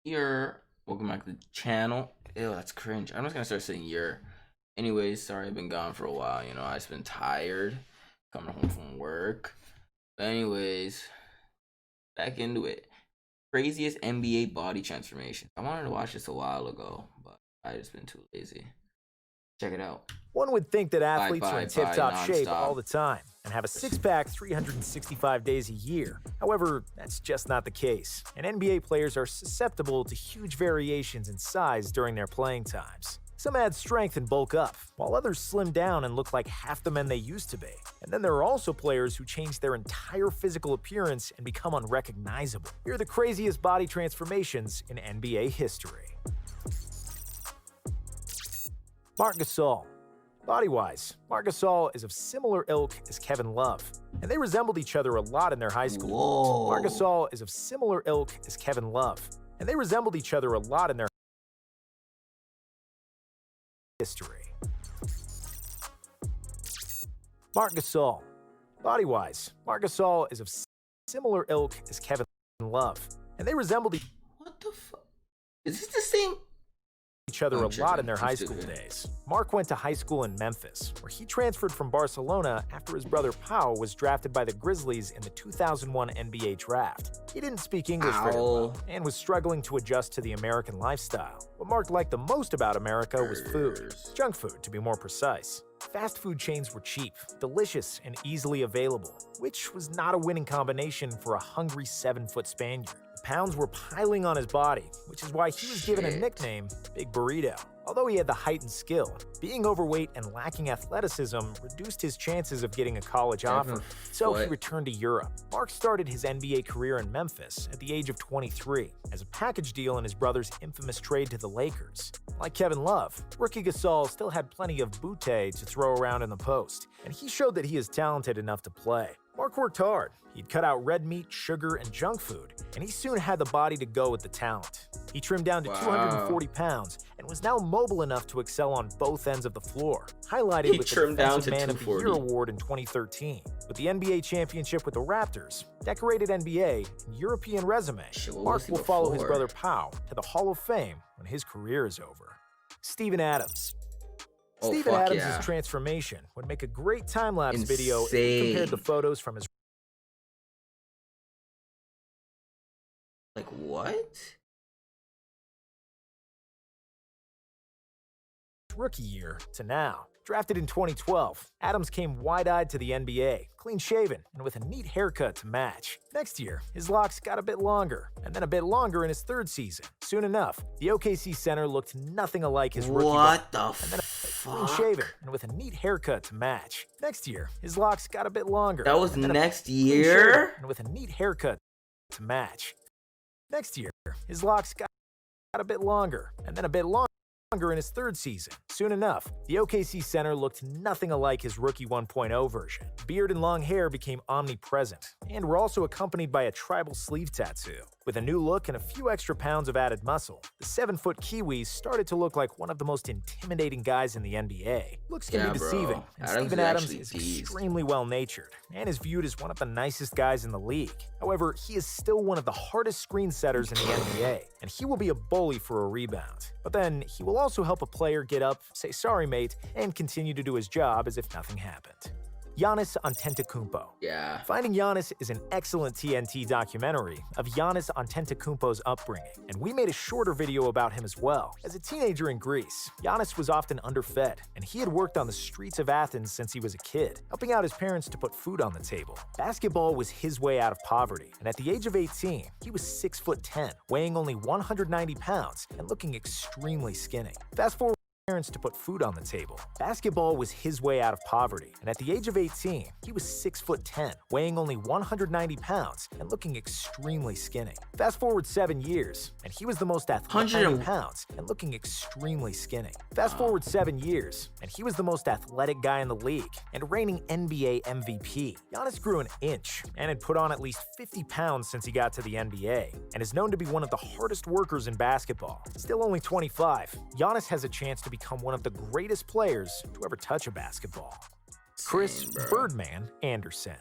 Your welcome back to the channel. Ew, that's cringe. I'm just gonna start saying your. Anyways, sorry I've been gone for a while. I just been tired coming home from work. But anyways, back into it. Craziest NBA body transformation. I wanted to watch this a while ago, but I just been too lazy. Check it out. One would think that athletes are in tip-top shape nonstop. all the time and have a six-pack 365 days a year. However, that's just not the case, and NBA players are susceptible to huge variations in size during their playing times. Some add strength and bulk up, while others slim down and look like half the men they used to be. And then there are also players who change their entire physical appearance and become unrecognizable. Here are the craziest body transformations in NBA history. Marc Gasol. Body-wise, Marc Gasol is of similar ilk as Kevin Love, and they resembled each other a lot in their high school. Whoa. Marc Gasol is of similar ilk as Kevin Love, and they resembled each other a lot in their history. Marc Gasol. Body-wise, Marc Gasol is of similar ilk as Kevin Love, and they resembled What the fuck? Is this the same? each other Oh, a sure, lot sure. in their high Let's do school it. days. Mark went to high school in Memphis, where he transferred from Barcelona after his brother Pau was drafted by the Grizzlies in the 2001 NBA draft. He didn't speak English very well and was struggling to adjust to the American lifestyle. What Mark liked the most about America was food. Junk food, to be more precise. Fast food chains were cheap, delicious, and easily available, which was not a winning combination for a hungry 7-foot Spaniard. The pounds were piling on his body, which is why he was given a Shit. nickname, Big Burrito. Although he had the height and skill, being overweight and lacking athleticism reduced his chances of getting a college offer, so he foot. returned to Europe. Mark started his NBA career in Memphis at the age of 23 as a package deal in his brother's infamous trade to the Lakers. Like Kevin Love, rookie Gasol still had plenty of bootay to throw around in the post, and he showed that he is talented enough to play. Mark worked hard. He'd cut out red meat, sugar, and junk food, and he soon had the body to go with the talent. He trimmed down to Wow. 240 pounds and was now mobile enough to excel on both ends of the floor, highlighted He with the trimmed down Defensive to Man of the 240. Year award in 2013. With the NBA championship with the Raptors, decorated NBA, and European resume, Shit, what was Mark he will follow his before? brother Pau to the Hall of Fame when his career is over. Steven Adams. Oh, Steven fuck Adams' yeah. transformation would make a great time-lapse video if he compared the Insane. photos from his Like what? rookie year to now. Drafted in 2012, Adams came wide-eyed to the NBA, clean-shaven, and with a neat haircut to match. Next year, his locks got a bit longer, and then a bit longer in his third season. Soon enough, the OKC center looked nothing alike his rookie What the clean-shaven, fuck? and with a neat haircut to match. Next year, his locks got a bit longer. That was and then a next clean-shaven, year? and with a neat haircut to match. Next year, his locks got a bit longer, and then a bit longer in his third season. Soon enough, the OKC center looked nothing alike his rookie 1.0 version. Beard and long hair became omnipresent, and were also accompanied by a tribal sleeve tattoo. With a new look and a few extra pounds of added muscle, the 7-foot Kiwi started to look like one of the most intimidating guys in the NBA. Looks can Yeah, be bro. deceiving, and Adams Steven is Adams actually is beast. extremely well-natured, and is viewed as one of the nicest guys in the league. However, he is still one of the hardest screen setters in the NBA, and he will be a bully for a rebound. But then, he will also help a player get up, say sorry mate, and continue to do his job as if nothing happened. Giannis Antetokounmpo. Yeah. Finding Giannis is an excellent TNT documentary of Giannis Antetokounmpo's upbringing, and we made a shorter video about him as well. As a teenager in Greece, Giannis was often underfed, and he had worked on the streets of Athens since he was a kid, helping out his parents to put food on the table. Basketball was his way out of poverty, and at the age of 18, he was 6'10", weighing only 190 pounds and looking extremely skinny. Fast forward parents to put food on the table. Basketball was his way out of poverty, and at the age of 18, he was 6'10", weighing only 190 pounds and looking extremely skinny. Fast forward 7 years, and he was the most athletic 100 pounds and looking extremely skinny. Fast forward 7 years, and he was the most athletic guy in the league and reigning NBA MVP. Giannis grew an inch and had put on at least 50 pounds since he got to the NBA, and is known to be one of the hardest workers in basketball. Still only 25, Giannis has a chance to become one of the greatest players to ever touch a basketball. Chris Insane, bro. Birdman Anderson.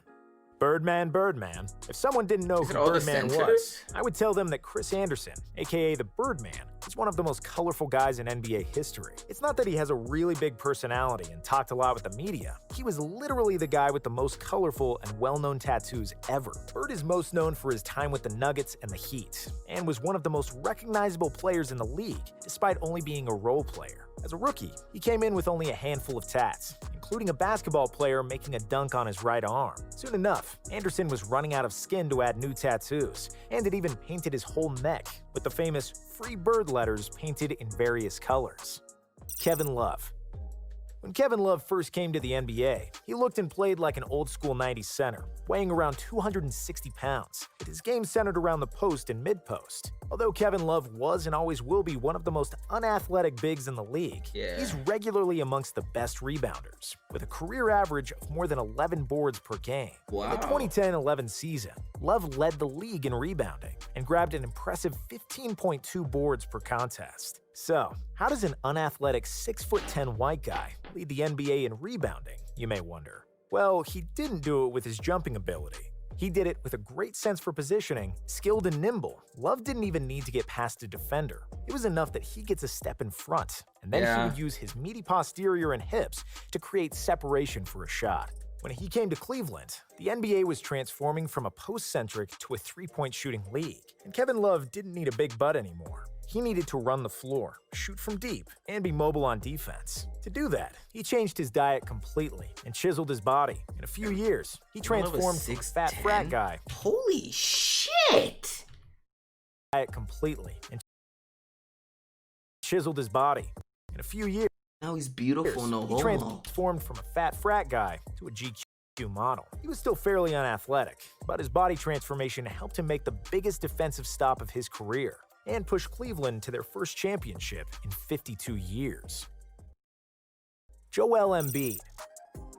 Birdman, Birdman. If someone didn't know Is who it all the Birdman censors? was, I would tell them that Chris Anderson, aka the Birdman, is one of the most colorful guys in NBA history. It's not that he has a really big personality and talked a lot with the media. He was literally the guy with the most colorful and well-known tattoos ever. Bird is most known for his time with the Nuggets and the Heat, and was one of the most recognizable players in the league, despite only being a role player. As a rookie, he came in with only a handful of tats, including a basketball player making a dunk on his right arm. Soon enough, Anderson was running out of skin to add new tattoos, and had even painted his whole neck with the famous Free Bird letters painted in various colors. Kevin Love. When Kevin Love first came to the NBA, he looked and played like an old-school 90s center, weighing around 260 pounds, with his game centered around the post and mid-post. Although Kevin Love was and always will be one of the most unathletic bigs in the league, he's regularly amongst the best rebounders, with a career average of more than 11 boards per game. Wow. In the 2010-11 season, Love led the league in rebounding and grabbed an impressive 15.2 boards per contest. So, how does an unathletic 6'10" white guy lead the NBA in rebounding, you may wonder? Well, he didn't do it with his jumping ability. He did it with a great sense for positioning, skilled and nimble. Love didn't even need to get past a defender. It was enough that he gets a step in front, and then he would use his meaty posterior and hips to create separation for a shot. When he came to Cleveland, the NBA was transforming from a post-centric to a three-point shooting league, and Kevin Love didn't need a big butt anymore. He needed to run the floor, shoot from deep, and be mobile on defense. To do that, he changed his diet completely and chiseled his body. In a few years, he transformed from a fat frat guy. Holy shit! Diet completely and chiseled his body. In a few years, now he's beautiful, no homo. He transformed from a fat frat guy to a GQ model. He was still fairly unathletic, but his body transformation helped him make the biggest defensive stop of his career and push Cleveland to their first championship in 52 years. Joel Embiid.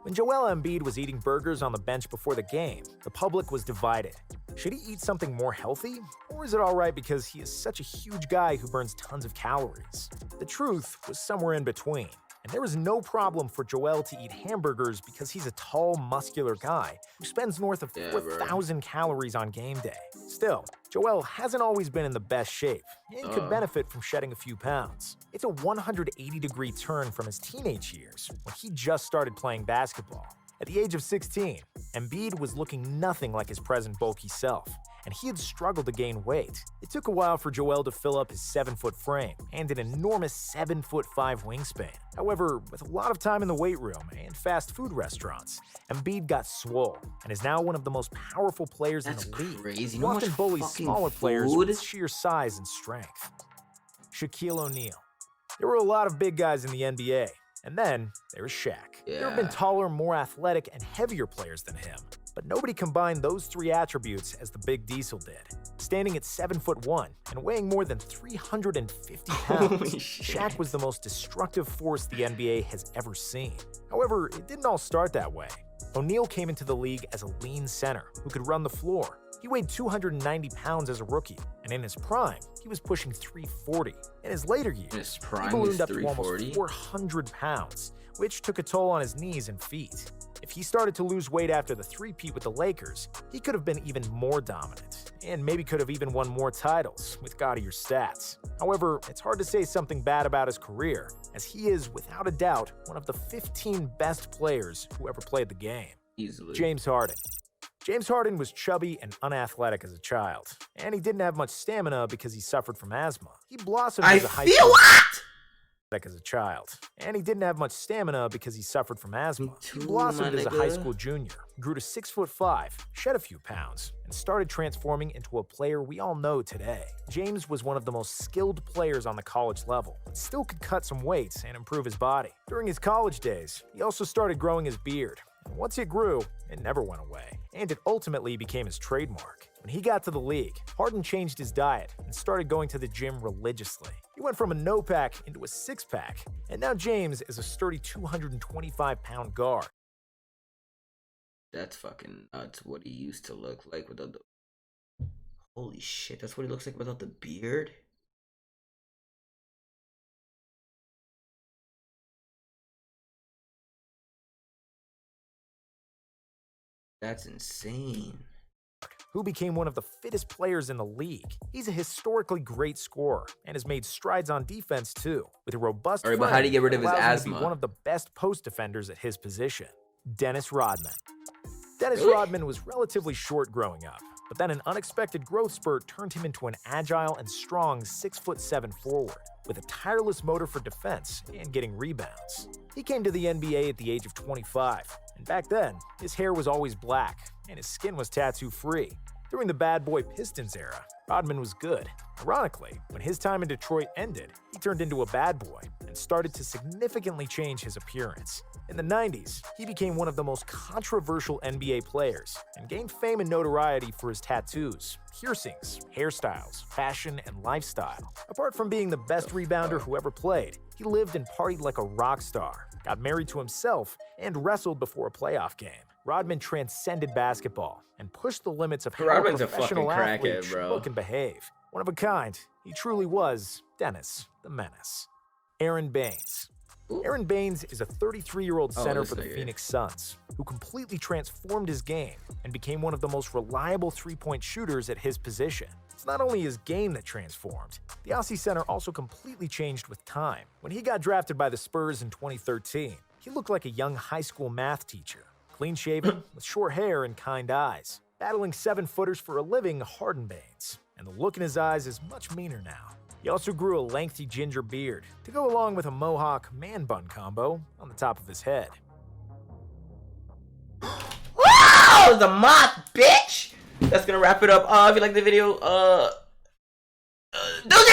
When Joel Embiid was eating burgers on the bench before the game, the public was divided. Should he eat something more healthy? Or is it alright because he is such a huge guy who burns tons of calories? The truth was somewhere in between. And there was no problem for Joel to eat hamburgers because he's a tall, muscular guy who spends north of 4,000 calories on game day. Still, Joel hasn't always been in the best shape and could benefit from shedding a few pounds. It's a 180-degree turn from his teenage years when he just started playing basketball. At the age of 16, Embiid was looking nothing like his present bulky self, and he had struggled to gain weight. It took a while for Joel to fill up his 7-foot frame and an enormous 7'5" wingspan. However, with a lot of time in the weight room and fast food restaurants, Embiid got swole and is now one of the most powerful players in the league. Crazy. Who often bullies smaller players with sheer size and strength. Shaquille O'Neal. There were a lot of big guys in the NBA, and then there was Shaq. There have been taller, more athletic, and heavier players than him, but nobody combined those three attributes as the Big Diesel did. Standing at 7'1" and weighing more than 350 pounds, Shaq was the most destructive force the NBA has ever seen. However, it didn't all start that way. O'Neal came into the league as a lean center who could run the floor. He weighed 290 pounds as a rookie, and in his prime, he was pushing 340. In his later years, he ballooned up to almost 400 pounds, which took a toll on his knees and feet. If he started to lose weight after the three-peat with the Lakers, he could have been even more dominant, and maybe could have even won more titles with gaudier stats. However, it's hard to say something bad about his career, as he is, without a doubt, one of the 15 best players who ever played the game. Easily. James Harden. James Harden was chubby and unathletic as a child, and he didn't have much stamina because he suffered from asthma. He blossomed as a high school as a child, and he didn't have much stamina because he suffered from asthma. He blossomed as a high school junior, grew to 6'5", shed a few pounds, and started transforming into a player we all know today. James was one of the most skilled players on the college level, but still could cut some weight and improve his body. During his college days, he also started growing his beard. And once it grew, it never went away, and it ultimately became his trademark. When he got to the league, Harden changed his diet and started going to the gym religiously. He went from a no-pack into a six-pack, and now James is a sturdy 225-pound guard. That's fucking nuts what he used to look like without the... Holy shit, that's what he looks like without the beard? That's insane. Who became one of the fittest players in the league. He's a historically great scorer and has made strides on defense too, with a robust All right, but how do you get rid of his frame that allows him to asthma? be one of the best post defenders at his position. Dennis Rodman. Dennis Rodman was relatively short growing up, but then an unexpected growth spurt turned him into an agile and strong 6'7" forward, with a tireless motor for defense and getting rebounds. He came to the NBA at the age of 25, and back then, his hair was always black, and his skin was tattoo-free. During the Bad Boy Pistons era, Rodman was good. Ironically, when his time in Detroit ended, he turned into a bad boy and started to significantly change his appearance. In the 90s, he became one of the most controversial NBA players and gained fame and notoriety for his tattoos, piercings, hairstyles, fashion, and lifestyle. Apart from being the best rebounder who ever played, he lived and partied like a rock star, got married to himself, and wrestled before a playoff game. Rodman transcended basketball and pushed the limits of how Rodman's a a professional fucking athlete crackhead, should bro. look and behave. One of a kind, he truly was Dennis the Menace. Aaron Baines. Ooh. Aaron Baines is a 33-year-old center this for the nigga. Phoenix Suns, who completely transformed his game and became one of the most reliable three-point shooters at his position. It's not only his game that transformed, the Aussie center also completely changed with time. When he got drafted by the Spurs in 2013, he looked like a young high school math teacher, clean-shaven, with short hair and kind eyes. Battling 7-footers for a living hardened Baines, and the look in his eyes is much meaner now. He also grew a lengthy ginger beard to go along with a mohawk man-bun combo on the top of his head. Wow, the moth, bitch! That's gonna wrap it up. If you like the video, don't